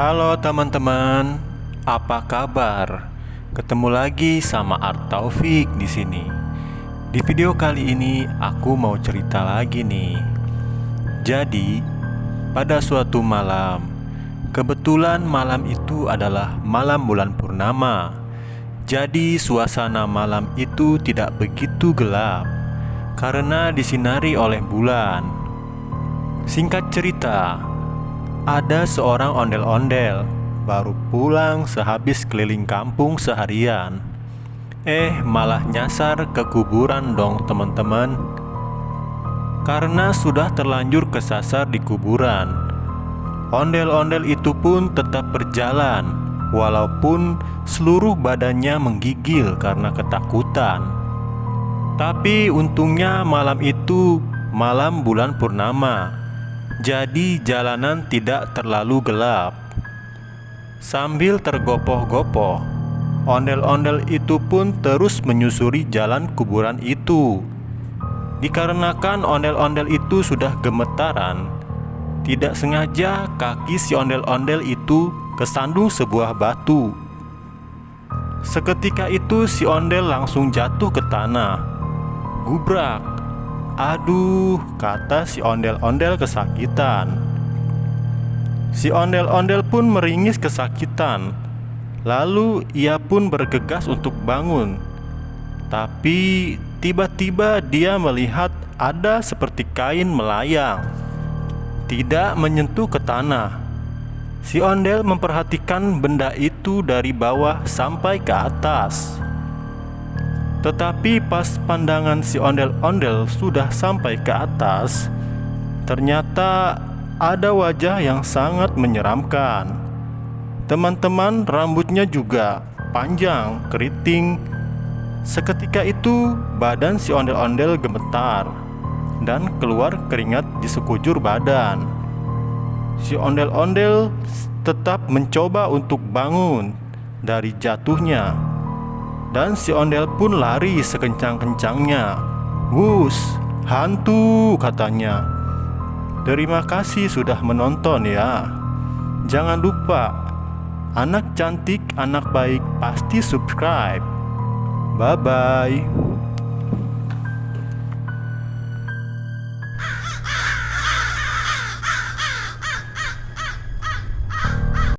Halo teman-teman, apa kabar? Ketemu lagi sama Art Taufik di sini. Di video kali ini aku mau cerita lagi nih. Jadi, pada suatu malam, kebetulan malam itu adalah malam bulan purnama. Jadi suasana malam itu tidak begitu gelap karena disinari oleh bulan. Singkat cerita, ada seorang ondel-ondel baru pulang sehabis keliling kampung seharian. Malah nyasar ke kuburan dong teman-teman. Karena sudah terlanjur kesasar di kuburan, ondel-ondel itu pun tetap berjalan walaupun seluruh badannya menggigil karena ketakutan. Tapi untungnya malam itu malam bulan purnama, jadi jalanan tidak terlalu gelap. Sambil tergopoh-gopoh, ondel-ondel itu pun terus menyusuri jalan kuburan itu. Dikarenakan ondel-ondel itu sudah gemetaran, tidak sengaja kaki si ondel-ondel itu kesandung sebuah batu. Seketika itu si ondel langsung jatuh ke tanah. Gubrak. Aduh, kata si ondel-ondel kesakitan. Si ondel-ondel pun meringis kesakitan. Lalu ia pun bergegas untuk bangun. Tapi tiba-tiba dia melihat ada seperti kain melayang, tidak menyentuh ke tanah. Si ondel memperhatikan benda itu dari bawah sampai ke atas. Tetapi pas pandangan si ondel-ondel sudah sampai ke atas, ternyata ada wajah yang sangat menyeramkan. Teman-teman, rambutnya juga panjang, keriting. Seketika itu badan si ondel-ondel gemetar dan keluar keringat di sekujur badan. Si ondel-ondel tetap mencoba untuk bangun dari jatuhnya, dan si ondel pun lari sekencang-kencangnya. "Wus, hantu," katanya. "Terima kasih sudah menonton ya. Jangan lupa, anak cantik, anak baik pasti subscribe. Bye-bye."